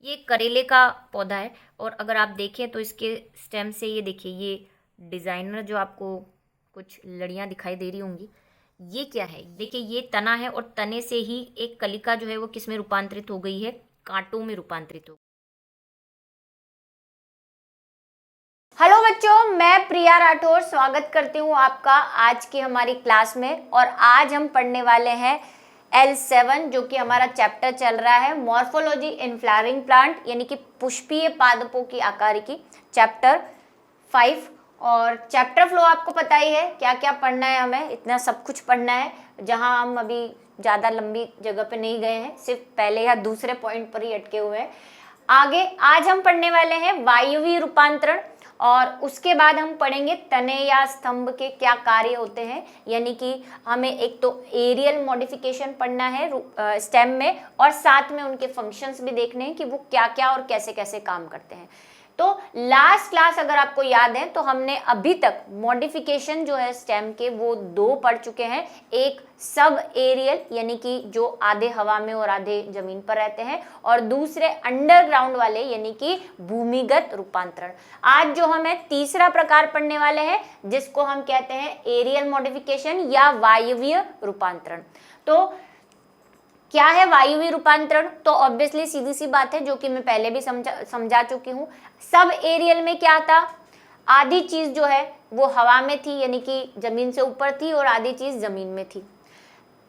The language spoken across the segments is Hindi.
ये करेले का पौधा है और अगर आप देखें तो इसके स्टेम से ये देखिए, ये डिज़ाइनर जो आपको कुछ लड़ियाँ दिखाई दे रही होंगी, ये क्या है? देखिए ये तना है और तने से ही एक कलिका जो है वो किस में रूपांतरित हो गई है? कांटों में रूपांतरित हो। हेलो बच्चों, मैं प्रिया राठौर स्वागत करती हूँ आपका आज की हमारी क्लास में। और आज हम पढ़ने वाले हैं L7 जो कि हमारा चैप्टर चल रहा है मॉर्फोलॉजी इन फ्लावरिंग प्लांट, यानी कि पुष्पीय पादपों की आकारिकी, चैप्टर 5। और चैप्टर फ्लो आपको पता ही है क्या क्या पढ़ना है, हमें इतना सब कुछ पढ़ना है, जहां हम अभी ज़्यादा लंबी जगह पे नहीं गए हैं, सिर्फ पहले या दूसरे पॉइंट पर ही अटके हुए हैं। आगे आज हम पढ़ने वाले हैं वायवीय रूपांतरण, और उसके बाद हम पढ़ेंगे तने या स्तंभ के क्या कार्य होते हैं, यानी कि हमें एक तो एरियल मॉडिफिकेशन पढ़ना है स्टेम में, और साथ में उनके फंक्शंस भी देखने हैं कि वो क्या क्या और कैसे कैसे काम करते हैं। तो लास्ट क्लास अगर आपको याद है तो हमने अभी तक मॉडिफिकेशन जो है स्टेम के वो 2 पढ़ चुके हैं। एक सब एरियल, यानी कि जो आधे हवा में और आधे जमीन पर रहते हैं, और दूसरे अंडरग्राउंड वाले यानी कि भूमिगत रूपांतरण। आज जो हमें तीसरा प्रकार पढ़ने वाले हैं जिसको हम कहते हैं एरियल मॉडिफिकेशन या वायवीय रूपांतरण। तो क्या है वायवीय रूपांतरण? तो ऑब्वियसली सीधी सी बात है, जो कि मैं पहले भी समझा चुकी हूँ। सब एरियल में क्या था? आधी चीज जो है वो हवा में थी, यानी कि जमीन से ऊपर थी, और आधी चीज जमीन में थी।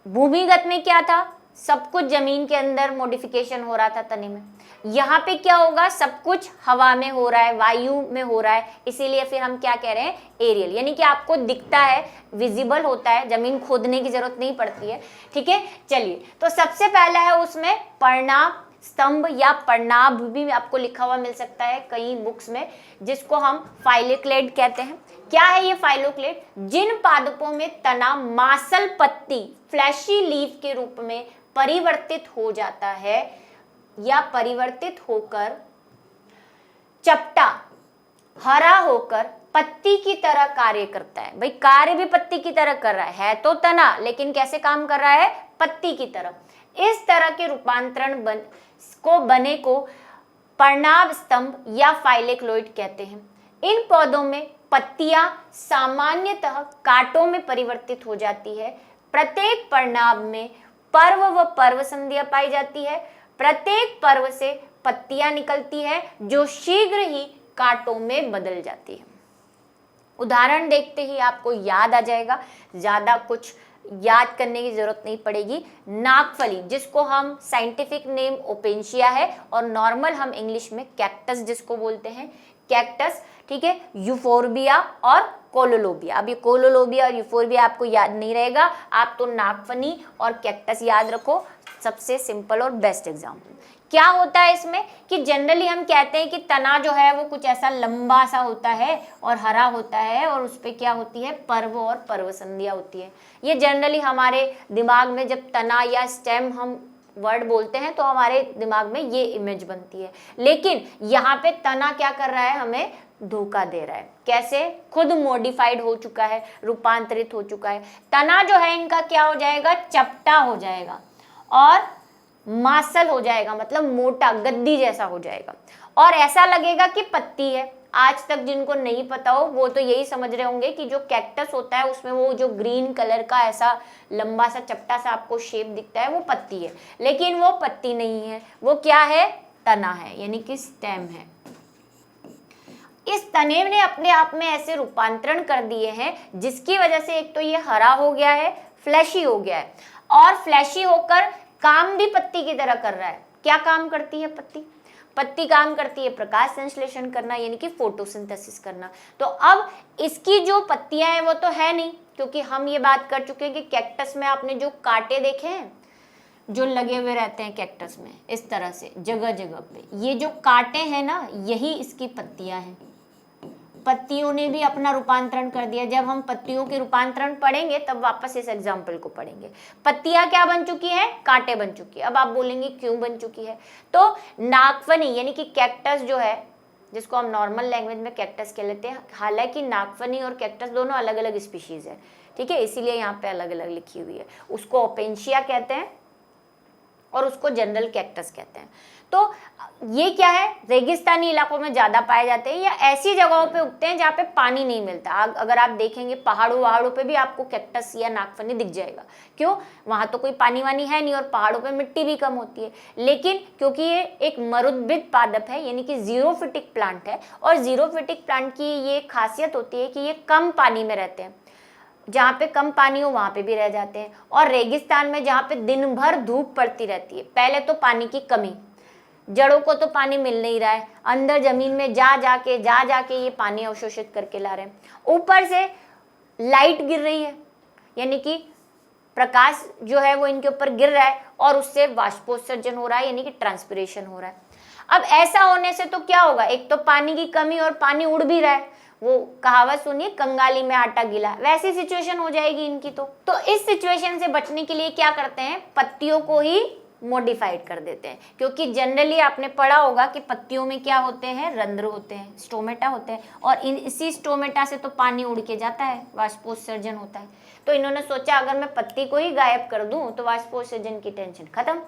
भूमिगत में क्या था? सब कुछ जमीन के अंदर मॉडिफिकेशन हो रहा था तने में। यहाँ पे क्या होगा? सब कुछ हवा में हो रहा है, वायु में हो रहा है, इसीलिए फिर हम क्या कह रहे हैं? एरियल, यानी कि आपको दिखता है, विजिबल होता है, जमीन खोदने की जरूरत नहीं पड़ती है। ठीक है, चलिए तो सबसे पहला है उसमें पर्णाभ स्तंभ या पर्णाभ भी आपको लिखा हुआ मिल सकता है कई बुक्स में, जिसको हम फाइलोक्लेड कहते हैं। क्या है ये फाइलोक्लेड? जिन पादपों में तना मासल पत्ती फ्लैशी लीफ के रूप में परिवर्तित हो जाता है या परिवर्तित होकर चपटा हरा होकर पत्ती की तरह कार्य करता है। भाई कार्य भी पत्ती की तरह कर रहा है तो तना, लेकिन कैसे काम कर रहा है? पत्ती की तरह। इस तरह के रूपांतरण बने को पर्णाभ स्तंभ या फाइलोक्लेड कहते हैं। इन पौधों में पत्तियां सामान्यतः कांटों में परिवर्तित हो जाती है। प्रत्येक पर्णाभ में पर्व व पर्व संधियां पाई जाती है। प्रत्येक पर्व से पत्तियां निकलती है जो शीघ्र ही कांटों में बदल जाती है। उदाहरण देखते ही आपको याद आ जाएगा, ज्यादा कुछ याद करने की जरूरत नहीं पड़ेगी। नागफली, जिसको हम साइंटिफिक नेम ओपेंशिया है और नॉर्मल हम इंग्लिश में कैक्टस जिसको बोलते हैं, कैक्टस। ठीक है, यूफोर्बिया और कोलोलोबिया। अब ये कोलोलोबिया और यूफोर्बिया आपको याद नहीं रहेगा, आप तो नागफनी और कैक्टस याद रखो, सबसे सिंपल और बेस्ट एग्जाम्पल। क्या होता है इसमें कि जनरली हम कहते हैं कि तना जो है वो कुछ ऐसा लंबा सा होता है और हरा होता है, और उस पर क्या होती है? पर्व और पर्व संधियां होती है। ये जनरली हमारे दिमाग में जब तना या स्टेम हम वर्ड बोलते हैं तो हमारे दिमाग में ये इमेज बनती है। लेकिन यहाँ पे तना क्या कर रहा है? हमें धोखा दे रहा है। कैसे? खुद मॉडिफाइड हो चुका है, रूपांतरित हो चुका है। तना जो है इनका क्या हो जाएगा? चपटा हो जाएगा और मासल हो जाएगा, मतलब मोटा गद्दी जैसा हो जाएगा, और ऐसा लगेगा कि पत्ती है। आज तक जिनको नहीं पता हो वो तो यही समझ रहे होंगे कि जो कैक्टस होता है उसमें वो जो ग्रीन कलर का ऐसा लंबा सा चपटा सा आपको शेप दिखता है वो पत्ती है, लेकिन वो पत्ती नहीं है, वो क्या है? तना है, यानी कि स्टेम है। इस तने ने अपने आप में ऐसे रूपांतरण कर दिए हैं जिसकी वजह से एक तो ये हरा हो गया है, फ्लैशी हो गया है, और फ्लैशी होकर काम भी पत्ती की तरह कर रहा है। क्या काम करती है पत्ती? पत्ती काम करती है प्रकाश संश्लेषण करना, यानी कि फोटोसिंथेसिस करना। तो अब इसकी जो पत्तियां हैं वो तो है नहीं, क्योंकि हम ये बात कर चुके हैं कि कैक्टस में आपने जो कांटे देखे हैं जो लगे हुए रहते हैं कैक्टस में इस तरह से जगह जगह पे, ये जो कांटे हैं ना, यही इसकी पत्तियां हैं। पत्तियों ने भी अपना रूपांतरण कर दिया। जब हम पत्तियों के रूपांतरण पढ़ेंगे तब वापस इस एग्जाम्पल को पढ़ेंगे। पत्तियां क्या बन चुकी हैं? कांटे बन चुकी है। अब आप बोलेंगे क्यों बन चुकी है? तो नागफनी यानी कि कैक्टस जो है, जिसको हम नॉर्मल लैंग्वेज में कैक्टस कह लेते हैं, हालांकि नागफनी और कैक्टस दोनों अलग अलग स्पीशीज है, ठीक है, इसीलिए यहाँ पे अलग अलग लिखी हुई है। उसको ओपेंशिया कहते हैं और उसको जनरल कैक्टस कहते हैं। तो ये क्या है, रेगिस्तानी इलाकों में ज्यादा पाए जाते हैं या ऐसी जगहों पे उगते हैं जहाँ पे पानी नहीं मिलता। अगर आप देखेंगे पहाड़ों पे भी आपको कैक्टस या नागफनी दिख जाएगा। क्यों? वहां तो कोई पानी वानी है नहीं और पहाड़ों पे मिट्टी भी कम होती है। लेकिन क्योंकि ये एक मरुद्भिद पादप है यानी कि जीरोफिटिक प्लांट है, और जीरोफिटिक प्लांट की ये खासियत होती है कि ये कम पानी में रहते हैं, जहाँ पे कम पानी हो वहां पे भी रह जाते हैं। और रेगिस्तान में जहाँ पे दिन भर धूप पड़ती रहती है, पहले तो पानी की कमी, जड़ों को तो पानी मिल नहीं रहा है, अंदर जमीन में जा जाके ये पानी अवशोषित करके ला रहे हैं। ऊपर से लाइट गिर रही है यानी कि प्रकाश जो है वो इनके ऊपर गिर रहा है और उससे वाष्पोत्सर्जन हो रहा है यानी कि ट्रांसपिरेशन हो रहा है। अब ऐसा होने से तो क्या होगा, एक तो पानी की कमी और पानी उड़ भी रहा है, वो कहावत सुनिए, कंगाली में आटा गीला, वैसी सिचुएशन हो जाएगी इनकी। तो इस सिचुएशन से बचने के लिए क्या करते हैं, पत्तियों को ही मॉडिफाइड कर देते हैं। क्योंकि जनरली आपने पढ़ा होगा कि पत्तियों में क्या होते हैं, रंध्र होते हैं, स्टोमेटा होते हैं, और इसी स्टोमेटा से तो पानी उड़ के जाता है, वाष्पोत्सर्जन होता है। तो इन्होंने सोचा अगर मैं पत्ती को ही गायब कर दूं तो वाष्पोत्सर्जन की टेंशन खत्म,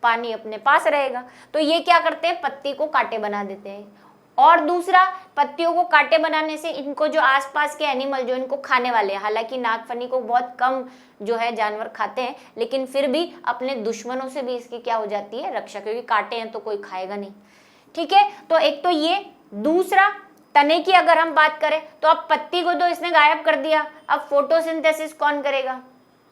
पानी अपने पास रहेगा। तो ये क्या करते हैं, पत्ती को कांटे बना देते हैं। और दूसरा, पत्तियों को कांटे बनाने से इनको जो आसपास के एनिमल जो इनको खाने वाले हैं, हालांकि नागफनी को बहुत कम जो है जानवर खाते हैं, लेकिन फिर भी अपने दुश्मनों से भी इसकी क्या हो जाती है, रक्षा, क्योंकि कांटे हैं तो कोई खाएगा नहीं। ठीक है, तो एक तो ये। दूसरा, तने की अगर हम बात करें तो अब पत्ती को तो इसने गायब कर दिया, अब फोटोसिंथेसिस कौन करेगा,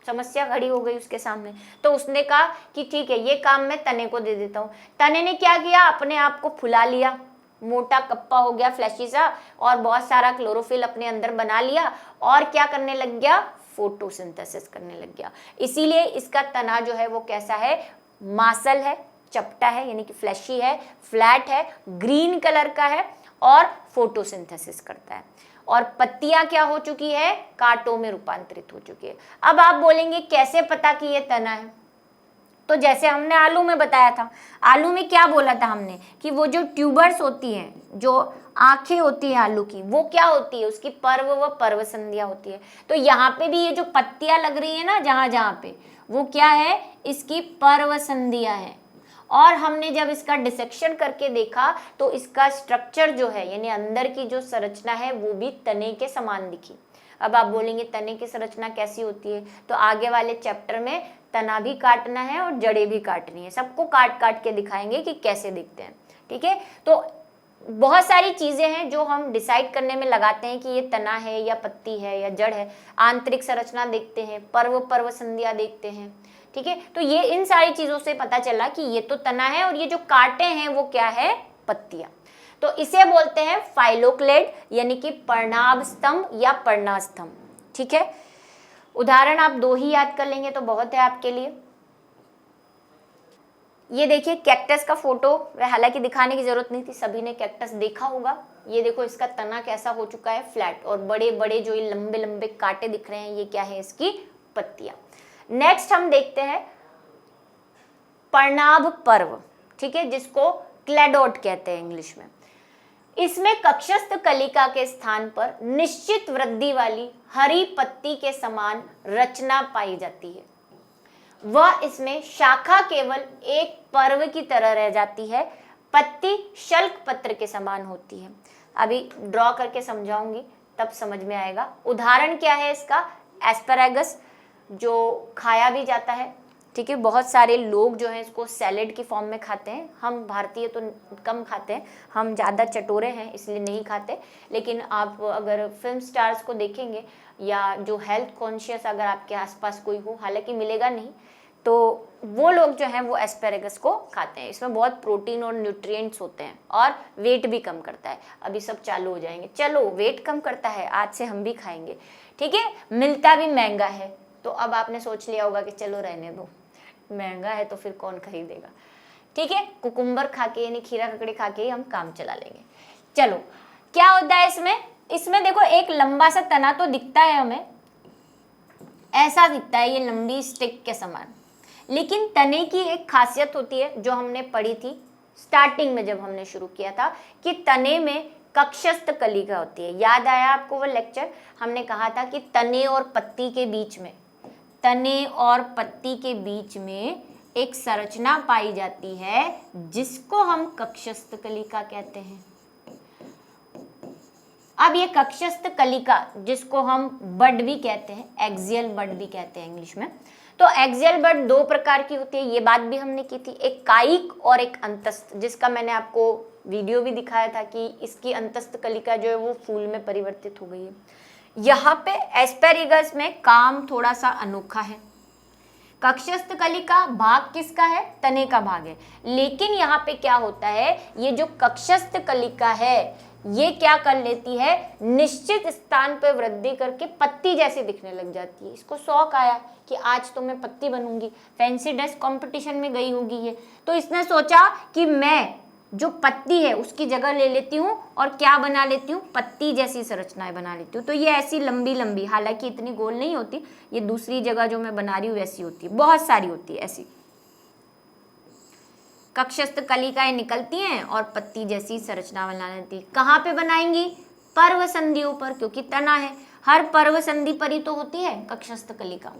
समस्या खड़ी हो गई उसके सामने। तो उसने कहा कि ठीक है, ये काम मैं तने को दे देता हूँ। तने ने क्या किया, अपने आप को फुला लिया, मोटा कप्पा हो गया, फ्लैशी सा, और बहुत सारा क्लोरोफिल अपने अंदर बना लिया, और क्या करने लग गया, फोटोसिंथेसिस करने लग गया। इसीलिए इसका तना जो है वो कैसा है, मासल है, चपटा है यानी कि फ्लैशी है, फ्लैट है, ग्रीन कलर का है और फोटोसिंथेसिस करता है। और पत्तियां क्या हो चुकी है, कांटों में रूपांतरित हो चुकी है। अब आप बोलेंगे कैसे पता कि ये तना है, तो जैसे हमने आलू में बताया था, आलू में क्या बोला था हमने कि वो जो ट्यूबर्स होती हैं, जो आंखें होती है आलू की, वो क्या होती है, उसकी पर्व व पर्व संधियां होती है। तो यहाँ पे भी ये जो पत्तियां लग रही है ना जहां जहां पे, वो क्या है, इसकी पर्व संधियां है। और हमने जब इसका डिसेक्शन करके देखा तो इसका स्ट्रक्चर जो है यानी अंदर की जो संरचना है वो भी तने के समान दिखी। अब आप बोलेंगे तने की संरचना कैसी होती है, तो आगे वाले चैप्टर में तना भी काटना है और जड़ें भी काटनी है, सबको काट काट के दिखाएंगे कि कैसे दिखते हैं। ठीक है, तो बहुत सारी चीजें हैं जो हम डिसाइड करने में लगाते हैं कि ये तना है या पत्ती है या जड़ है। आंतरिक संरचना देखते हैं, पर्व पर्व संधियां देखते हैं। ठीक है, तो ये इन सारी चीजों से पता चला कि ये तो तना है और ये जो कांटे हैं वो क्या है, पत्तियां। तो इसे बोलते हैं फाइलोक्लेड यानी कि पर्णाभ स्तंभ या पर्णास्तंभ। ठीक है, उदाहरण आप 2 ही याद कर लेंगे तो बहुत है आपके लिए। ये देखिए कैक्टस का फोटो, हालांकि दिखाने की जरूरत नहीं थी, सभी ने कैक्टस देखा होगा। ये देखो इसका तना कैसा हो चुका है, फ्लैट, और बड़े बड़े जो ये लंबे लंबे कांटे दिख रहे हैं ये क्या है, इसकी पत्तियां। नेक्स्ट हम देखते हैं पर्णाभ पर्व। ठीक है, जिसको क्लेडोट कहते हैं इंग्लिश में। इसमें कक्षस्थ कलिका के स्थान पर निश्चित वृद्धि वाली हरी पत्ती के समान रचना पाई जाती है। वह इसमें शाखा केवल एक पर्व की तरह रह जाती है, पत्ती शल्क पत्र के समान होती है। अभी ड्रॉ करके समझाऊंगी तब समझ में आएगा। उदाहरण क्या है इसका, एस्पैरागस, जो खाया भी जाता है। ठीक है, बहुत सारे लोग जो हैं इसको सैलेड की फॉर्म में खाते हैं। हम भारतीय तो कम खाते हैं, हम ज़्यादा चटोरे हैं इसलिए नहीं खाते। लेकिन आप अगर फिल्म स्टार्स को देखेंगे या जो हेल्थ कॉन्शियस अगर आपके आसपास कोई हो, हालांकि मिलेगा नहीं, तो वो लोग जो हैं वो एस्पैरागस को खाते हैं। इसमें बहुत प्रोटीन और न्यूट्रिएंट्स होते हैं और वेट भी कम करता है। अभी सब चालू हो जाएंगे, चलो वेट कम करता है, आज से हम भी खाएंगे। ठीक है, मिलता भी महंगा है, तो अब आपने सोच लिया होगा कि चलो रहने दो, महंगा है तो फिर कौन खरीदेगा। ठीक है, कुकुम्बर खा के यानी खीरा ककड़ी खा के ही हम काम चला लेंगे। चलो, क्या होता है इसमें देखो एक लंबा सा तना तो दिखता है, हमें ऐसा दिखता है ये लंबी स्टिक के समान। लेकिन तने की एक खासियत होती है जो हमने पढ़ी थी स्टार्टिंग में जब हमने शुरू किया था, कि तने में कक्षस्थ कलिका होती है। याद आया आपको वो लेक्चर, हमने कहा था कि तने और पत्ती के बीच में, तने और पत्ती के बीच में एक संरचना पाई जाती है जिसको हम कक्षस्थ कलिका कहते हैं। अब ये कक्षस्थ कलिका जिसको हम बड भी कहते हैं, एक्सियल बड भी कहते हैं इंग्लिश में, तो एक्सियल बड दो प्रकार की होती है, ये बात भी हमने की थी, एक कायिक और एक अंतस्थ, जिसका मैंने आपको वीडियो भी दिखाया था कि इसकी अंतस्थ कलिका जो है वो फूल में परिवर्तित हो गई है। यहाँ पे एस्पेरिगस में काम थोड़ा सा अनोखा है। कक्षस्थ कलिका भाग किसका है? तने का भाग है। लेकिन यहाँ पे क्या होता है, ये जो कक्षस्थ कलिका है ये क्या कर लेती है, निश्चित स्थान पर वृद्धि करके पत्ती जैसी दिखने लग जाती है। इसको शौक आया कि आज तो मैं पत्ती बनूंगी, फैंसी ड्रेस कंपटीशन में गई होगी ये, तो इसने सोचा कि मैं जो पत्ती है उसकी जगह ले लेती हूँ और क्या बना लेती हूँ, पत्ती जैसी संरचनाएं बना लेती हूँ। तो ये ऐसी लंबी लंबी, हालांकि इतनी गोल नहीं होती, ये दूसरी जगह जो मैं बना रही हूँ वैसी होती है, बहुत सारी होती है ऐसी। कक्षस्थ कलिकाएं निकलती हैं और पत्ती जैसी संरचना बना लेती है। कहाँ पे बनाएंगी? पर्व संधियों पर, क्योंकि तना है, हर पर्व संधि पर ही तो होती है कक्षस्थ कलिका।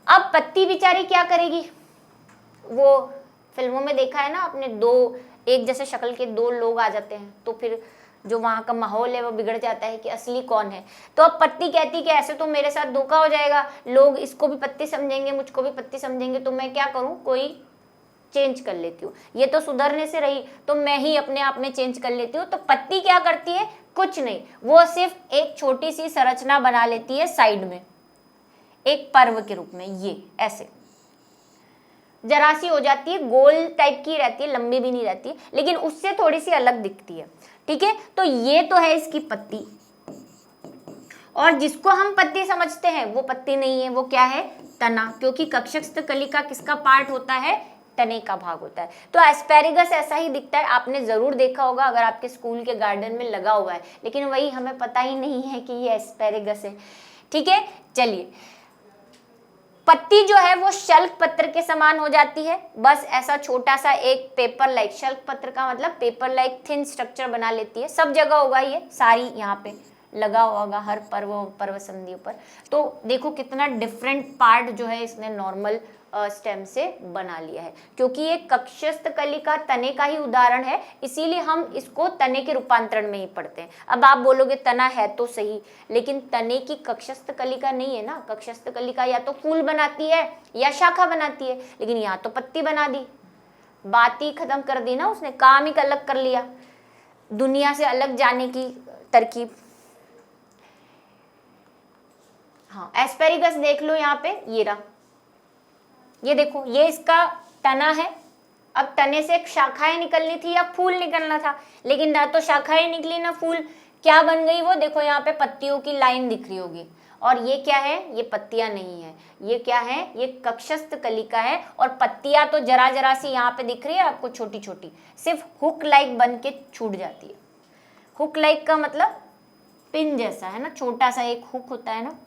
अब पत्ती बेचारी क्या करेगी? वो फिल्मों में देखा है ना आपने, दो एक जैसे शक्ल के दो लोग आ जाते हैं तो फिर जो वहां का माहौल है वो बिगड़ जाता है कि असली कौन है। तो अब पत्ती कहती कि ऐसे तो मेरे साथ धोखा हो जाएगा, लोग इसको भी पत्ती समझेंगे, मुझको भी पत्ती समझेंगे, तो मैं क्या करूं, कोई चेंज कर लेती हूँ, ये तो सुधरने से रही तो मैं ही अपने आप में चेंज कर लेती हूँ। तो पत्ती क्या करती है? कुछ नहीं, वो सिर्फ एक छोटी सी संरचना बना लेती है साइड में, एक पर्व के रूप में, ये ऐसे जरा सी हो जाती है, गोल टाइप की रहती है, लंबी भी नहीं रहती है, लेकिन उससे थोड़ी सी अलग दिखती है। ठीक है, तो ये तो है इसकी पत्ती, और जिसको हम पत्ती समझते हैं वो पत्ती नहीं है, वो क्या है? तना, क्योंकि कक्षस्थ कलिका किसका पार्ट होता है? तने का भाग होता है। तो एस्पेरिगस ऐसा ही दिखता है, आपने जरूर देखा होगा अगर आपके स्कूल के गार्डन में लगा हुआ है, लेकिन वही हमें पता ही नहीं है कि ये एस्पेरिगस है। ठीक है, चलिए, पत्ती जो है वो शल्क पत्र के समान हो जाती है, बस ऐसा छोटा सा एक पेपर लाइक, शल्क पत्र का मतलब पेपर लाइक थिन स्ट्रक्चर बना लेती है। सब जगह होगा ये, सारी यहाँ पे लगा होगा हर पर्व संधियों पर। तो देखो कितना डिफरेंट पार्ट जो है इसने नॉर्मल स्टेम से बना लिया है, क्योंकि ये कक्षस्थ कलिका तने का ही उदाहरण है, इसीलिए हम इसको तने के रूपांतरण में ही पढ़ते हैं। अब आप बोलोगे तना है तो सही, लेकिन तने की कक्षस्थ कलिका नहीं है ना। कक्षस्थ कलिका या तो फूल बनाती है या शाखा बनाती है, लेकिन यहाँ तो पत्ती बना दी, बात ही खत्म कर दी ना उसने, काम ही अलग कर लिया, दुनिया से अलग जाने की तरकीब। हाँ, एस्पेरिगस देख लो यहाँ पे, ये रहा, ये देखो, ये इसका तना है। अब तने से एक शाखाएं निकलनी थी या फूल निकलना था, लेकिन ना तो शाखाएं निकली ना फूल, क्या बन गई वो? देखो यहाँ पे पत्तियों की लाइन दिख रही होगी, और ये क्या है? ये पत्तियां नहीं है, ये क्या है? ये कक्षस्थ कलिका है, और पत्तियां तो जरा जरा सी यहाँ पे दिख रही है आपको, छोटी छोटी, सिर्फ हुक लाइक बन के छूट जाती है। हुक लाइक का मतलब पिन जैसा है ना, छोटा सा एक हुक होता है ना,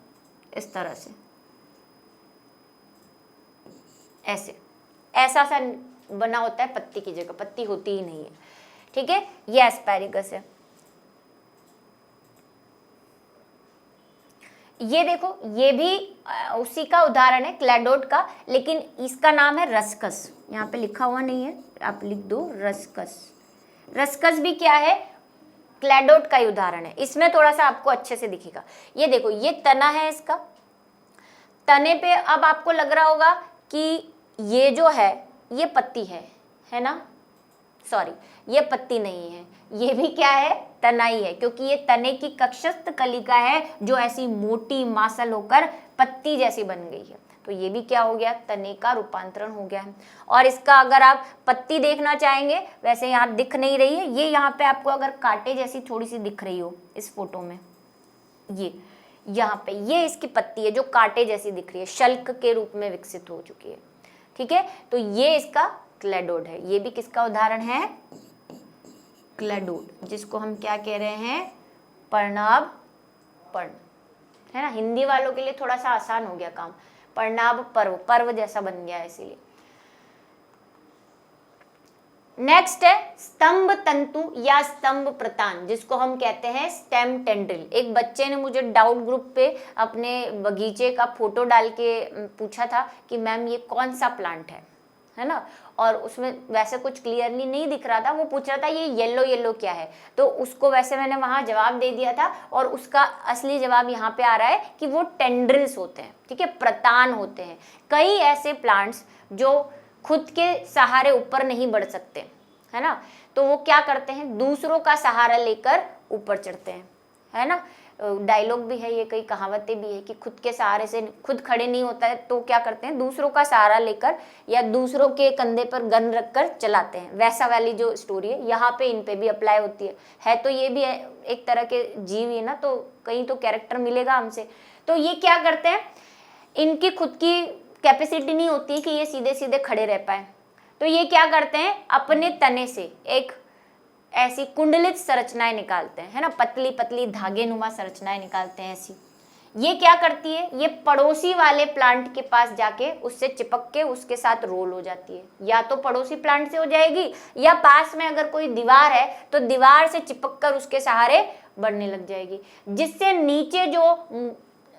इस तरह से, ऐसे ऐसा सा बना होता है पत्ती की जगह, पत्ती होती ही नहीं है। ठीक है, ये एस्पेरिगस है। ये देखो, ये भी उसी का उदाहरण है, क्लैडोड का, लेकिन इसका नाम है रस्कस। यहाँ पे लिखा हुआ नहीं है, आप लिख दो रस्कस। रस्कस भी क्या है? क्लैडोड का ही उदाहरण है। इसमें थोड़ा सा आपको अच्छे से दिखेगा। ये देखो, ये तना है इसका, तने पे अब आपको लग रहा होगा कि ये जो है ये पत्ती है ना, सॉरी, ये पत्ती नहीं है, ये भी क्या है? तना ही है, क्योंकि ये तने की कक्षस्थ कलिका है जो ऐसी मोटी मांसल होकर पत्ती जैसी बन गई है। तो ये भी क्या हो गया? तने का रूपांतरण हो गया है। और इसका अगर आप पत्ती देखना चाहेंगे, वैसे यहाँ दिख नहीं रही है, ये यहाँ पे आपको अगर कांटे जैसी थोड़ी सी दिख रही हो इस फोटो में, ये यहाँ पे ये इसकी पत्ती है जो कांटे जैसी दिख रही है, शल्क के रूप में विकसित हो चुकी है। ठीक है, तो ये इसका क्लैडोड है। ये भी किसका उदाहरण है? क्लैडोड, जिसको हम क्या कह रहे हैं? पर्णाभ पर्ण, है ना। हिंदी वालों के लिए थोड़ा सा आसान हो गया काम, पर्णाभ पर्व, पर्व जैसा बन गया है इसीलिए। नेक्स्ट है स्तंभ तंतु या स्तंभ प्रतान, जिसको हम कहते हैं स्टेम टेंड्रिल। एक बच्चे ने मुझे डाउट ग्रुप पे अपने बगीचे का फोटो डाल के पूछा था कि मैम ये कौन सा प्लांट है ना, और उसमें वैसे कुछ क्लियरली नहीं दिख रहा था, वो पूछ रहा था ये येलो येलो क्या है, तो उसको वैसे मैंने वहाँ जवाब दे दिया था, और उसका असली जवाब यहाँ पे आ रहा है कि वो टेंड्रिल्स होते हैं, ठीक है, प्रतान होते हैं। कई ऐसे प्लांट्स जो खुद के सहारे ऊपर नहीं बढ़ सकते, है ना, तो वो क्या करते हैं, दूसरों का सहारा लेकर ऊपर चढ़ते हैं, है ना। डायलॉग भी है ये, कई कहावतें भी है कि खुद के सहारे से खुद खड़े नहीं होता है तो क्या करते हैं, दूसरों का सहारा लेकर या दूसरों के कंधे पर गन रखकर चलाते हैं। वैसा वाली जो स्टोरी है यहाँ पे इन पे भी अप्लाई होती है तो ये भी एक तरह के जीव ही ना, तो कहीं तो कैरेक्टर मिलेगा हमसे। तो ये क्या करते हैं, इनकी खुद की कैपेसिटी नहीं होती कि ये सीधे सीधे खड़े रह पाए, तो ये क्या करते हैं, अपने तने से एक ऐसी कुंडलित संरचनाएं निकालते हैं, है ना, पतली पतली धागे नुमा संरचनाएं निकालते हैं ऐसी। ये क्या करती है, ये पड़ोसी वाले प्लांट के पास जाके उससे चिपक के उसके साथ रोल हो जाती है, या तो पड़ोसी प्लांट से हो जाएगी या पास में अगर कोई दीवार है तो दीवार से चिपक कर उसके सहारे बढ़ने लग जाएगी, जिससे नीचे जो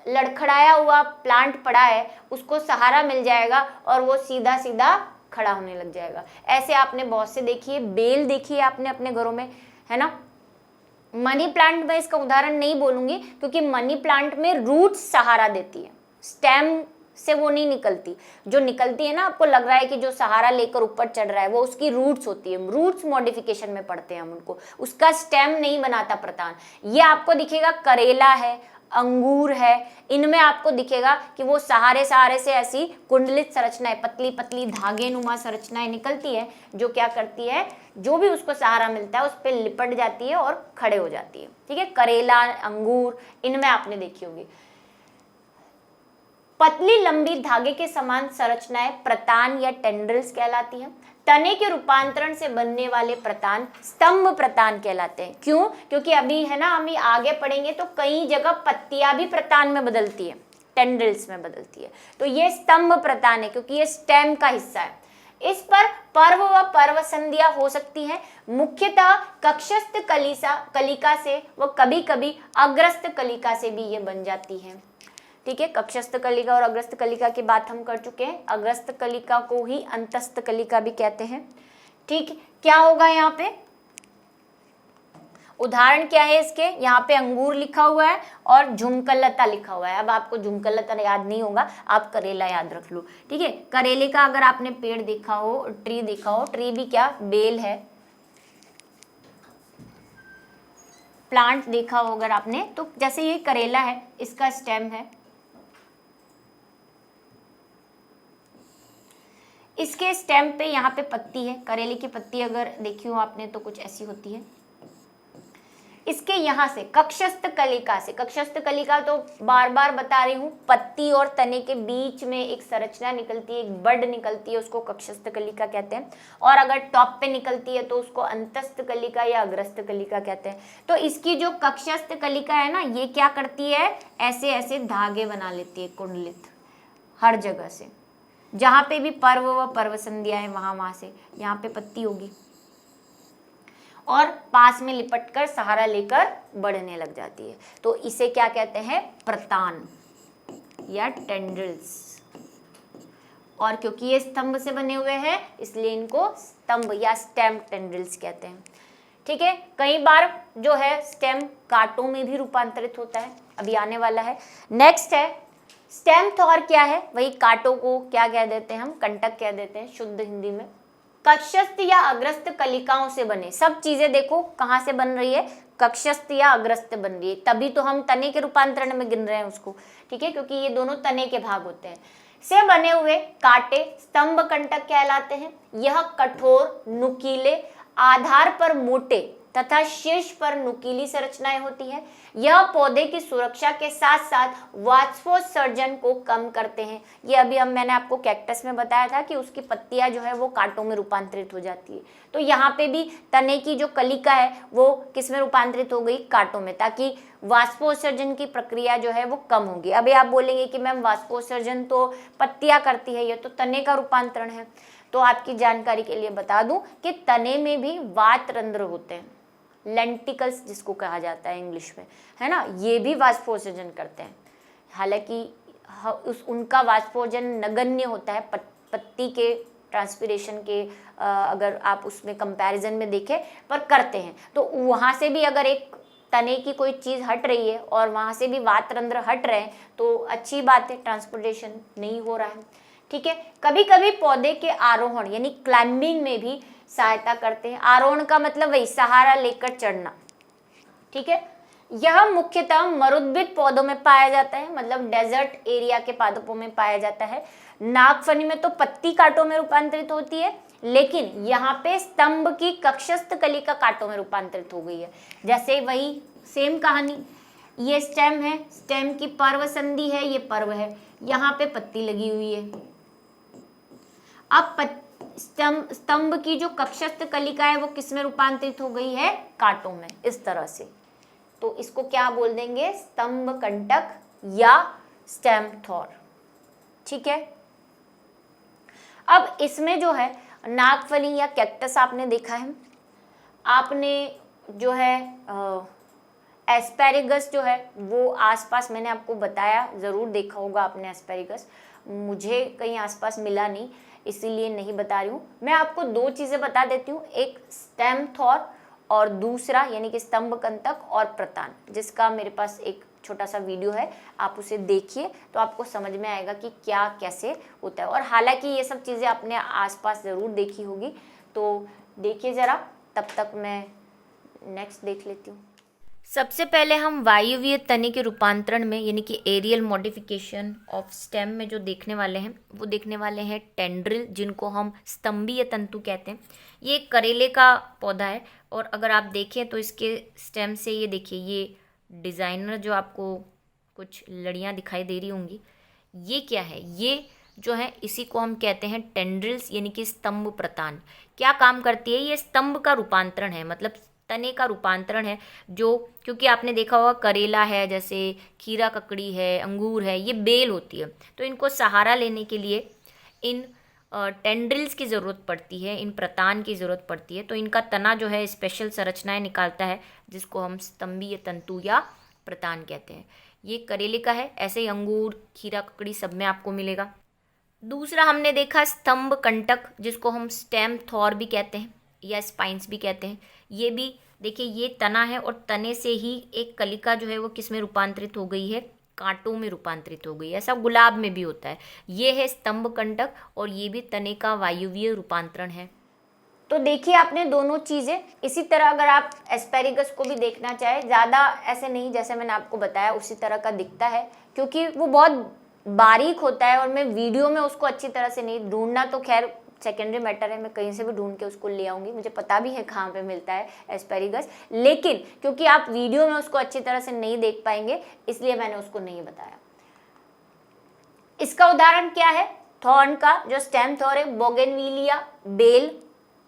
लड़खड़ाया हुआ प्लांट पड़ा है उसको सहारा मिल जाएगा और वो सीधा सीधा खड़ा होने लग जाएगा। ऐसे आपने बहुत से देखी है, बेल देखी है आपने अपने घरों में, है ना। मनी प्लांट में इसका उदाहरण नहीं बोलूंगी क्योंकि मनी प्लांट में रूट्स सहारा देती है, स्टेम से वो नहीं निकलती। जो निकलती है ना, आपको लग रहा है कि जो सहारा लेकर ऊपर चढ़ रहा है वो उसकी रूट्स होती है, रूट्स मॉडिफिकेशन में पढ़ते हैं हम उनको, उसका स्टेम नहीं बनाता प्रतान। ये आपको दिखेगा करेला है, अंगूर है, इनमें आपको दिखेगा कि वो सहारे सहारे से ऐसी कुंडलित संरचनाएं, पतली पतली धागे नुमा संरचनाएं निकलती है, जो क्या करती है, जो भी उसको सहारा मिलता है उस पर लिपट जाती है और खड़े हो जाती है, ठीक है। करेला, अंगूर, इनमें आपने देखी होगी। पतली लंबी धागे के समान संरचनाएं प्रतान या टेंड्रिल्स कहलाती हैं। तने के रूपांतरण से बनने वाले प्रतान स्तंभ प्रतान कहलाते हैं। क्यों? क्योंकि अभी है ना, हम आगे पढ़ेंगे तो कई जगह पत्तियां भी प्रतान में बदलती है, टेंड्रिल्स में बदलती है, तो ये स्तंभ प्रतान है क्योंकि ये स्टेम का हिस्सा है। इस पर पर्व व पर्व संधियां हो सकती हैं, मुख्यतः कक्षस्थ कलिका से व कभी कभी अग्रस्त कलिका से भी ये बन जाती है, ठीक है। कक्षस्थ कलिका और अग्रस्त कलिका की बात हम कर चुके हैं। अग्रस्त कलिका को ही अंतस्थ कलिका भी कहते हैं, ठीक। क्या होगा यहाँ पे, उदाहरण क्या है इसके, यहाँ पे अंगूर लिखा हुआ है और झुमकलता लिखा हुआ है। अब आपको झुमकलता याद नहीं होगा, आप करेला याद रख लो, ठीक है। करेले का अगर आपने पेड़ देखा हो, ट्री देखा हो, ट्री भी क्या बेल है, प्लांट देखा हो अगर आपने, तो जैसे ये करेला है, इसका स्टेम है, इसके स्टेम पे यहाँ पे पत्ती है, करेले की पत्ती अगर देखी हो आपने तो कुछ ऐसी होती है। इसके यहाँ से कक्षस्थ कलिका से, कक्षस्थ कलिका तो बार बार बता रही हूँ, पत्ती और तने के बीच में एक संरचना निकलती है, एक बड निकलती है, उसको कक्षस्थ कलिका कहते हैं। और अगर टॉप पे निकलती है तो उसको अंतस्थ कलिका या अग्रस्थ कलिका कहते हैं। तो इसकी जो कक्षस्थ कलिका है ना, ये क्या करती है, ऐसे ऐसे धागे बना लेती है कुंडलित, हर जगह से, जहाँ पे भी पर्व व पर्व संध्या है वहां से यहाँ पे पत्ती होगी और पास में लिपट कर सहारा लेकर बढ़ने लग जाती है। तो इसे क्या कहते हैं, प्रतान या टेंड्रिल्स। और क्योंकि ये स्तंभ से बने हुए हैं इसलिए इनको स्तंभ या स्टेम टेंड्रिल्स कहते हैं, ठीक है। कई बार जो है स्टेम कांटों में भी रूपांतरित होता है, अभी आने वाला है। नेक्स्ट है स्टेम थॉर। क्या है, वही कांटों को क्या कह देते हैं हम, कंटक कह देते हैं शुद्ध हिंदी में। कक्षस्थ या अग्रस्त कलिकाओं से बने, सब चीजें देखो कहाँ से बन रही है, कक्षस्थ या अग्रस्त बन रही है, तभी तो हम तने के रूपांतरण में गिन रहे हैं उसको, ठीक है, क्योंकि ये दोनों तने के भाग होते हैं। से बने हुए कांटे स्तंभ कंटक कहलाते हैं। यह कठोर, नुकीले, आधार पर मोटे तथा शीर्ष पर नुकीली संरचनाएं होती है। यह पौधे की सुरक्षा के साथ साथ वाष्पोत्सर्जन को कम करते हैं। ये अभी मैंने आपको कैक्टस में बताया था कि उसकी पत्तियां जो है वो कांटों में रूपांतरित हो जाती है, तो यहाँ पे भी तने की जो कलिका है वो किस में रूपांतरित हो गई, कांटों में, ताकि वाष्पोत्सर्जन की प्रक्रिया जो है वो कम होगी। अभी आप बोलेंगे कि मैम वाष्पोत्सर्जन तो पत्तियां करती है, ये तो तने का रूपांतरण है। तो आपकी जानकारी के लिए बता दूं कि तने में भी वातरंध्र होते हैं, लेंटिकल्स जिसको कहा जाता है इंग्लिश में, है ना, ये भी वाष्पोत्सर्जन करते हैं। हालांकि उनका वाष्पोत्सर्जन नगण्य होता है पत्ती के ट्रांसपिरेशन के अगर आप उसमें कंपैरिजन में देखें, पर करते हैं। तो वहाँ से भी अगर एक तने की कोई चीज़ हट रही है और वहाँ से भी वातरंध्र हट रहे हैं तो अच्छी बात है, ट्रांसपोर्टेशन नहीं हो रहा है, ठीक है। कभी कभी पौधे के आरोहण यानी क्लाइंबिंग में भी सहायता करते हैं। आरोहण का मतलब वही सहारा लेकर चढ़ना, ठीक है। यह मुख्यतः मरुद्भिद पौधों में पाया जाता है, मतलब डेजर्ट एरिया के पादपों में पाया जाता है। नागफनी में तो पत्ती कांटों में रूपांतरित होती है, लेकिन यहाँ पे स्तंभ की कक्षस्थ कलिका कांटों में रूपांतरित हो गई है। जैसे वही सेम कहानी, ये स्टेम है, स्टेम की पर्व संधि है, ये पर्व है, यहाँ पे पत्ती लगी हुई है। अब स्तंभ की जो कक्षस्थ कलिका है वो किस में रूपांतरित हो गई है, कांटों में, इस तरह से। तो इसको क्या बोल देंगे, स्तंभ कंटक या स्टेम थॉर, ठीक है। अब इसमें जो है नागफली या कैक्टस आपने देखा है, आपने जो है एस्पेरिगस जो है वो आसपास मैंने आपको बताया, ज़रूर देखा होगा आपने एस्पेरिगस, मुझे कहीं आसपास मिला नहीं इसीलिए नहीं बता रही हूँ। मैं आपको दो चीज़ें बता देती हूँ, एक स्टेम थॉर और दूसरा यानी कि स्तंभ कंटक और प्रतान, जिसका मेरे पास एक छोटा सा वीडियो है, आप उसे देखिए तो आपको समझ में आएगा कि क्या कैसे होता है। और हालांकि ये सब चीज़ें आपने आसपास ज़रूर देखी होगी, तो देखिए ज़रा, तब तक मैं नेक्स्ट देख लेती हूँ। सबसे पहले हम वायवीय तने के रूपांतरण में यानी कि एरियल मॉडिफिकेशन ऑफ स्टेम में जो देखने वाले हैं वो देखने वाले हैं टेंड्रिल, जिनको हम स्तंभीय तंतु कहते हैं। ये एक करेले का पौधा है और अगर आप देखें तो इसके स्टेम से ये देखिए, ये डिज़ाइनर जो आपको कुछ लड़ियाँ दिखाई दे रही होंगी, ये क्या है, ये जो है इसी को हम कहते हैं टेंड्रिल्स यानी कि स्तंभ प्रतान। क्या काम करती है, ये स्तंभ का रूपांतरण है, मतलब तने का रूपांतरण है। जो क्योंकि आपने देखा होगा करेला है, जैसे खीरा ककड़ी है, अंगूर है, ये बेल होती है, तो इनको सहारा लेने के लिए इन टेंड्रिल्स की ज़रूरत पड़ती है, इन प्रतान की ज़रूरत पड़ती है। तो इनका तना जो है स्पेशल संरचनाएं निकालता है, जिसको हम स्तंभीय तंतु या प्रतान कहते हैं। ये करेले का है, ऐसे ही अंगूर, खीरा ककड़ी सब में आपको मिलेगा। दूसरा हमने देखा स्तंभ कंटक, जिसको हम स्टेम थॉर भी कहते हैं या स्पाइंस भी कहते हैं। ये भी देखिए, ये तना है और तने से ही एक कलिका जो है वो किस में रूपांतरित हो गई है, कांटों में रूपांतरित हो गई है। ऐसा गुलाब में भी होता है। ये है स्तंभ कंटक और ये भी तने का वायवीय रूपांतरण है। तो देखिए आपने दोनों चीज़ें। इसी तरह अगर आप एस्पेरिगस को भी देखना चाहे, ज़्यादा ऐसे नहीं जैसे मैंने आपको बताया उसी तरह का दिखता है, क्योंकि वो बहुत बारीक होता है और मैं वीडियो में उसको अच्छी तरह से नहीं, ढूंढना तो खैर सेकेंडरी मैटर है, मैं कहीं से भी ढूंढ के उसको ले आऊँगी, मुझे पता भी है कहाँ पे मिलता है एस्पेरिगस, लेकिन क्योंकि आप वीडियो में उसको अच्छी तरह से नहीं देख पाएंगे इसलिए मैंने उसको नहीं बताया। इसका उदाहरण क्या है, थॉर्न का जो स्टेम थॉर है, बोगेनविलिया बेल,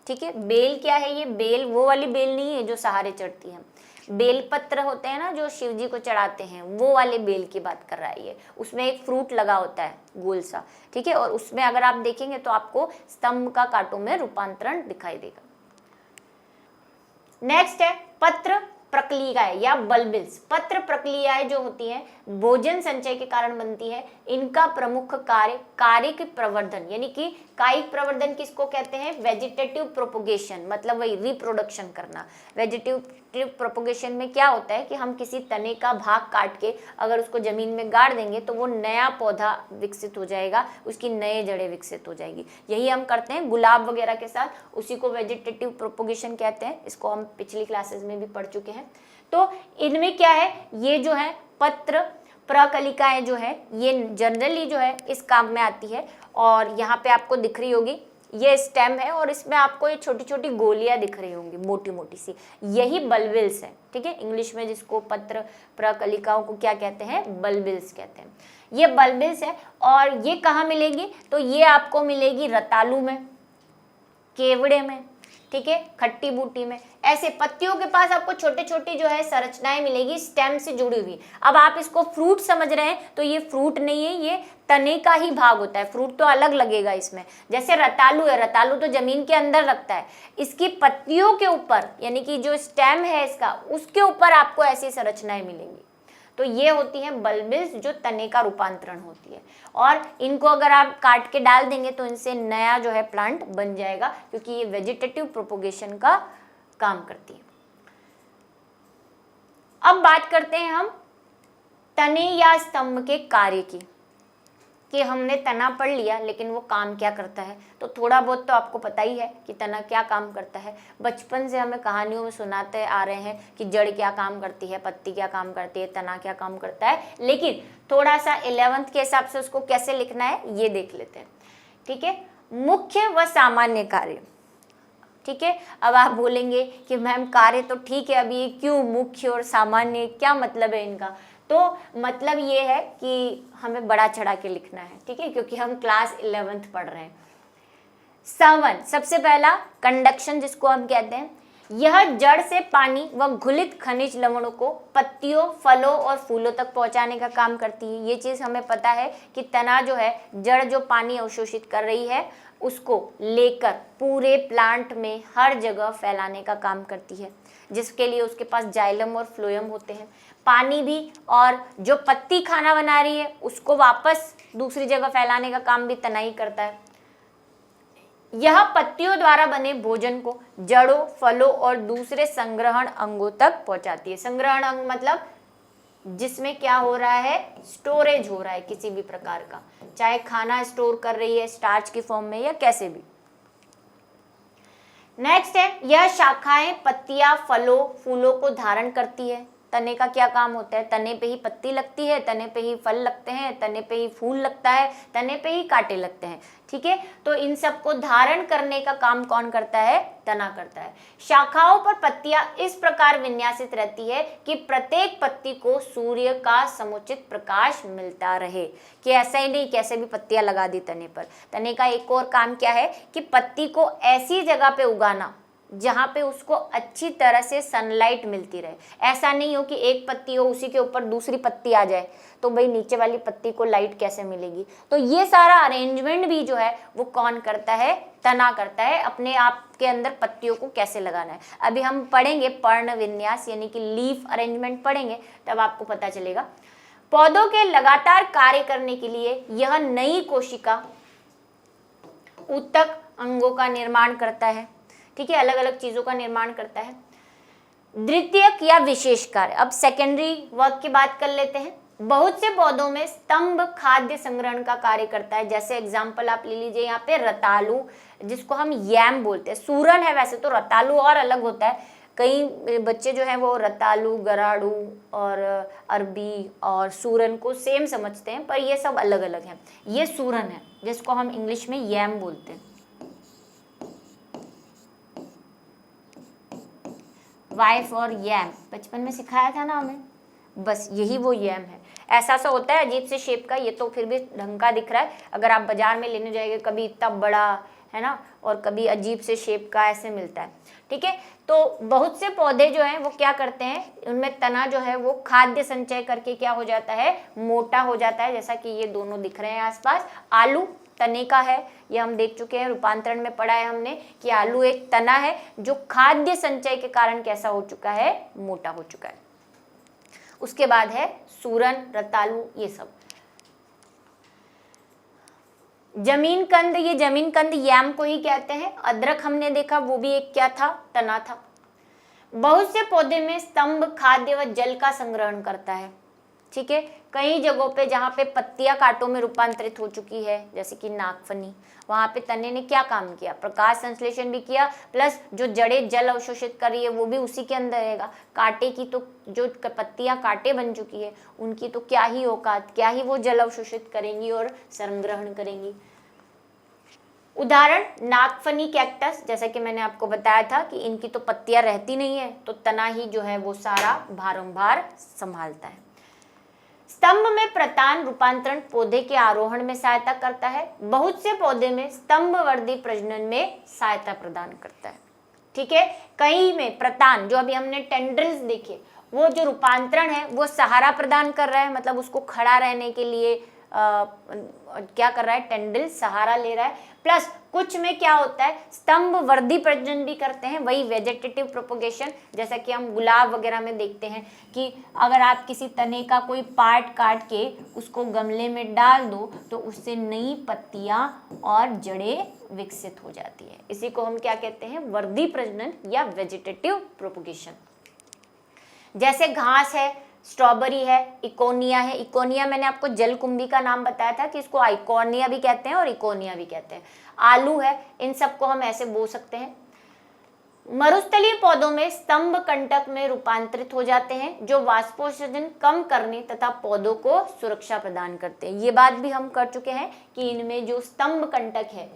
ठीक है। बेल क्या है, ये बेल वो वाली बेल नहीं है जो सहारे चढ़ती है, बेल पत्र होते हैं ना जो शिव जी को चढ़ाते हैं, वो वाले बेल की बात कर रहा है ये। उसमें एक फ्रूट लगा होता है गोल सा, ठीक है, और उसमें अगर आप देखेंगे तो आपको स्तंभ का कांटों में रूपांतरण दिखाई देगा। नेक्स्ट है पत्र प्रक्रियाएं या बल्बिल्स। पत्र प्रक्रियाएं जो होती हैं भोजन संचय के कारण बनती है। इनका प्रमुख कार्य कायिक प्रवर्धन, यानी कि कायिक प्रवर्धन किसको कहते हैं, वेजिटेटिव प्रोपोगेशन, मतलब वही रिप्रोडक्शन करना। वेजिटेटिव प्रोपोगेशन में क्या होता है कि हम किसी तने का भाग काट के अगर उसको जमीन में गाड़ देंगे तो वो नया पौधा विकसित हो जाएगा, उसकी नए जड़ें विकसित हो जाएगी। यही हम करते हैं गुलाब वगैरह के साथ, उसी को वेजिटेटिव प्रोपोगेशन कहते हैं। इसको हम पिछली क्लासेस में भी पढ़ चुके हैं। तो इनमें क्या है, ये जो है पत्र प्रकलिकाएं जो है ये जनरली जो है इस काम में आती है। और यहाँ पे आपको दिख रही होगी ये स्टेम है और इसमें आपको ये छोटी छोटी गोलियां दिख रही होंगी मोटी मोटी सी, यही बल्बिल्स है, ठीक है। इंग्लिश में जिसको पत्र प्रकलिकाओं को क्या कहते हैं, बल्बिल्स कहते हैं। ये बल्बिल्स है और ये कहाँ मिलेगी, तो ये आपको मिलेगी रतालू में, केवड़े में, ठीक है, खट्टी बूटी में। ऐसे पत्तियों के पास आपको छोटे छोटी जो है संरचनाएं मिलेगी स्टेम से जुड़ी हुई। अब आप इसको फ्रूट समझ रहे हैं तो ये फ्रूट नहीं है, ये तने का ही भाग होता है, फ्रूट तो अलग लगेगा इसमें। जैसे रतालू है, रतालू तो जमीन के अंदर लगता है, इसकी पत्तियों के ऊपर यानी कि जो स्टेम है इसका, उसके ऊपर आपको ऐसी संरचनाएं मिलेंगी। तो ये होती हैं बल्बिल्स, जो तने का रूपांतरण होती है। और इनको अगर आप काट के डाल देंगे तो इनसे नया जो है प्लांट बन जाएगा, क्योंकि ये वेजिटेटिव प्रोपोगेशन का काम करती है। अब बात करते हैं हम तने या स्तंभ के कार्य की, कि हमने तना पढ़ लिया लेकिन वो काम क्या करता है। तो थोड़ा बहुत तो आपको पता ही है कि तना क्या काम करता है। बचपन से हमें कहानियों में सुनाते आ रहे हैं कि जड़ क्या काम करती है, पत्ती क्या काम करती है, तना क्या काम करता है, लेकिन थोड़ा सा 11th के हिसाब से उसको कैसे लिखना है ये देख लेते हैं। ठीक है, मुख्य व सामान्य कार्य। ठीक है, अब आप बोलेंगे कि मैम कार्य तो ठीक है, अभी ये क्यों मुख्य और सामान्य, क्या मतलब है इनका? तो मतलब ये है कि हमें बड़ा चढ़ा के लिखना है, ठीक है, क्योंकि हम क्लास 11th पढ़ रहे हैं। संवन, सबसे पहला कंडक्शन जिसको हम कहते हैं, यह जड़ से पानी व घुलित खनिज लवणों को पत्तियों, फलों और फूलों तक पहुंचाने का काम करती है। ये चीज हमें पता है कि तना जो है, जड़ जो पानी अवशोषित कर रही है उसको लेकर पूरे प्लांट में हर जगह फैलाने का काम करती है, जिसके लिए उसके पास जाइलम और फ्लोएम होते हैं। पानी भी, और जो पत्ती खाना बना रही है उसको वापस दूसरी जगह फैलाने का काम भी तना ही करता है। यह पत्तियों द्वारा बने भोजन को जड़ों, फलों और दूसरे संग्रहण अंगों तक पहुंचाती है। संग्रहण अंग मतलब जिसमें क्या हो रहा है, स्टोरेज हो रहा है किसी भी प्रकार का, चाहे खाना स्टोर कर रही है स्टार्च की फॉर्म में या कैसे भी। नेक्स्ट है, यह शाखाएं पत्तियां फलों, फूलों को धारण करती है। तने का क्या काम होता है? तने पे ही पत्ती लगती है, तने पे ही फल लगते हैं, तने पे ही फूल लगता है, तने पे ही कांटे लगते हैं। ठीक है, तो इन सबको धारण करने का काम कौन करता है? तना करता है। शाखाओं पर पत्तियां इस प्रकार विन्यासित रहती है कि प्रत्येक पत्ती को सूर्य का समुचित प्रकाश मिलता रहे। कि ऐसा ही नहीं कैसे भी पत्तियां लगा दी तने पर। तने का एक और काम क्या है कि पत्ती को ऐसी जगह पे उगाना जहाँ पे उसको अच्छी तरह से सनलाइट मिलती रहे। ऐसा नहीं हो कि एक पत्ती हो उसी के ऊपर दूसरी पत्ती आ जाए तो भाई नीचे वाली पत्ती को लाइट कैसे मिलेगी। तो ये सारा अरेंजमेंट भी जो है वो कौन करता है? तना करता है। अपने आप के अंदर पत्तियों को कैसे लगाना है अभी हम पढ़ेंगे, पर्ण विन्यास यानी कि लीफ अरेंजमेंट पढ़ेंगे, तब आपको पता चलेगा। पौधों के लगातार कार्य करने के लिए यह नई कोशिका ऊतक अंगों का निर्माण करता है। ठीक है, अलग अलग चीजों का निर्माण करता है। द्वितीयक या विशेष कार्य, अब सेकेंडरी वर्क की बात कर लेते हैं। बहुत से पौधों में स्तंभ खाद्य संग्रहण का कार्य करता है। जैसे एग्जांपल आप ले लीजिए यहाँ पे रतालू, जिसको हम यैम बोलते हैं। सूरन है वैसे तो, रतालू और अलग होता है। कई बच्चे जो हैं वो रतालू, गराड़ू और अरबी और सूरन को सेम समझते हैं, पर ये सब अलग अलग हैं। ये सूरन है जिसको हम इंग्लिश में यैम बोलते हैं। वाइफ और यैम बचपन में सिखाया था ना हमें, बस यही वो यैम है। ऐसा सा होता है अजीब से शेप का, ये तो फिर भी ढंग का दिख रहा है। अगर आप बाजार में लेने जाएंगे कभी इतना बड़ा है ना, और कभी अजीब से शेप का ऐसे मिलता है। ठीक है, तो बहुत से पौधे जो हैं वो क्या करते हैं, उनमें तना जो है वो खाद्य संचय करके क्या हो जाता है, मोटा हो जाता है। जैसा कि ये दोनों दिख रहे हैं आसपास। आलू तने का है, ये हम देख चुके हैं, रूपांतरण में पढ़ा है हमने कि आलू एक तना है जो खाद्य संचय के कारण कैसा हो चुका है, मोटा हो चुका है। उसके बाद है सूरन, रतालू, ये सब। जमीन कंद, ये जमीन कंद यैम को ही कहते हैं। अदरक हमने देखा, वो भी एक क्या था, तना था। बहुत से पौधे में स्तंभ खाद्य व जल का संग्रहण करता है। ठीक है, कई जगहों पे जहाँ पे पत्तियां कांटों में रूपांतरित हो चुकी है, जैसे कि नागफनी, वहां पे तने ने क्या काम किया, प्रकाश संश्लेषण भी किया, प्लस जो जड़ें जल अवशोषित कर रही है वो भी उसी के अंदर रहेगा। कांटे की तो जो पत्तियां कांटे बन चुकी है उनकी तो क्या ही औकात, क्या ही वो जल अवशोषित करेंगी और संग्रहण करेंगी। उदाहरण नागफनी कैक्टस, जैसा कि मैंने आपको बताया था कि इनकी तो पत्तियां रहती नहीं है, तो तना ही जो है वो सारा भारंभार संभालता है। स्तंभ में प्रतान रूपांतरण पौधे के आरोहण में सहायता करता है। बहुत से पौधे में स्तंभवर्धी प्रजनन में सहायता प्रदान करता है। ठीक है। कई में प्रतान, जो अभी हमने टेंड्रिल्स देखे, वो जो रूपांतरण है वो सहारा प्रदान कर रहा है, मतलब उसको खड़ा रहने के लिए क्या कर रहा है, टेंड्रिल सहारा ले रहा है। प्लस कुछ में क्या होता है, स्तंभ वर्धी प्रजनन भी करते हैं, वही वेजिटेटिव प्रोपोगेशन, जैसा कि हम गुलाब वगैरह में देखते हैं कि अगर आप किसी तने का कोई पार्ट काट के उसको गमले में डाल दो तो उससे नई पत्तियां और जड़ें विकसित हो जाती है। इसी को हम क्या कहते हैं, वर्धी प्रजनन या वेजिटेटिव प्रोपोगेशन। जैसे घास है, स्ट्रॉबेरी है, इकोनिया है। इकोनिया मैंने आपको जलकुंभी का नाम बताया था कि इसको आइकोनिया भी कहते हैं और इकोनिया भी कहते हैं। आलू है, इन सबको हम ऐसे बोल सकते हैं। मरुस्थलीय पौधों में स्तंभ कंटक में रूपांतरित हो जाते हैं, जो वाष्पोत्सर्जन कम करने तथा पौधों को सुरक्षा प्रदान करते हैं। ये बात भी हम कर चुके हैं कि इनमें जो स्तंभ कंटक है,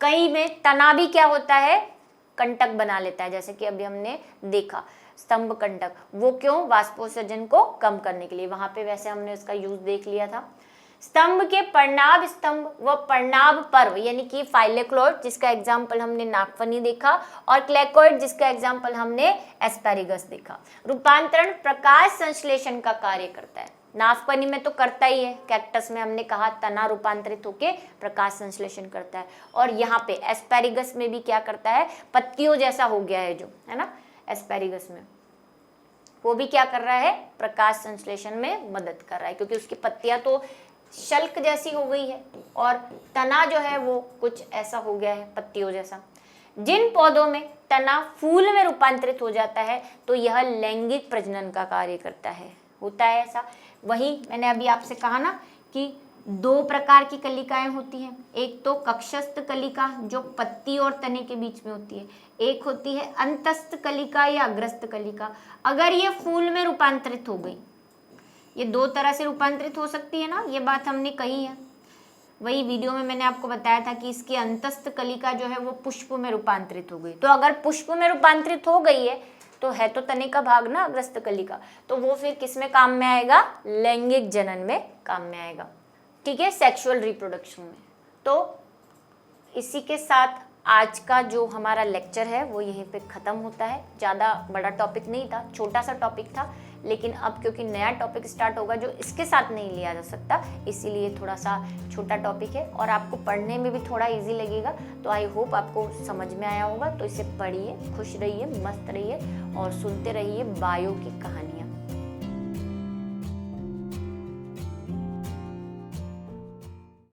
कई में तना भी क्या होता है, कंटक बना लेता है, जैसे कि अभी हमने देखा स्तंभ कंटक, वो क्यों, वाष्पोत्सर्जन को कम करने के लिए। वहां पे वैसे हमने उसका यूज देख लिया था। स्तंभ के पर्णाभ स्तंभ व पर्णाभ पर्व, यानी कि फाइलेक्लोइड, जिसका एग्जाम्पल हमने नागफनी देखा, और क्लेकोइड, जिसका एग्जाम्पल हमने एस्पेरिगस देखा। रूपांतरण प्रकाश संश्लेषण का कार्य करता है। नागफनी में तो करता ही है, कैक्टस में हमने कहा तना रूपांतरित होके प्रकाश संश्लेषण करता है, और यहाँ पे एस्पेरिगस में भी क्या करता है, पत्तियों जैसा हो गया है जो, है ना, एस्पेरिगस में वो भी क्या कर रहा है, प्रकाश संश्लेषण में मदद कर रहा है, क्योंकि उसकी पत्तियां तो शल्क जैसी हो गई है और तना जो है वो कुछ ऐसा हो गया है, पत्तियों जैसा। जिन पौधों में तना फूल में रूपांतरित हो जाता है तो यह लैंगिक प्रजनन का कार्य करता है, होता है ऐसा। वही मैंने अभी आपसे कहा ना कि दो प्रकार की कलिकाएं होती हैं, एक तो कक्षस्थ कलिका जो पत्ती और तने के बीच में होती है, एक होती है अंतस्थ कलिका या अग्रस्थ कलिका। अगर ये फूल में रूपांतरित हो गई, ये दो तरह से रूपांतरित हो सकती है ना, ये बात हमने कही है। वही वीडियो में मैंने आपको बताया था कि इसकी अंतस्थ कलिका जो है वो पुष्प में रूपांतरित हो गई। तो अगर पुष्प में रूपांतरित हो गई है तो तने का भाग ना अग्रस्थ कलिका, तो वो फिर किस में काम में आएगा, लैंगिक जनन में काम में आएगा, ठीक है, सेक्सुअल रिप्रोडक्शन में। तो इसी के साथ आज का जो हमारा लेक्चर है वो यहीं पे ख़त्म होता है। ज़्यादा बड़ा टॉपिक नहीं था, छोटा सा टॉपिक था, लेकिन अब क्योंकि नया टॉपिक स्टार्ट होगा जो इसके साथ नहीं लिया जा सकता, इसीलिए थोड़ा सा छोटा टॉपिक है और आपको पढ़ने में भी थोड़ा इजी लगेगा। तो आई होप आपको समझ में आया होगा। तो इसे पढ़िए, खुश रहिए, मस्त रहिए और सुनते रहिए बायो की कहानी।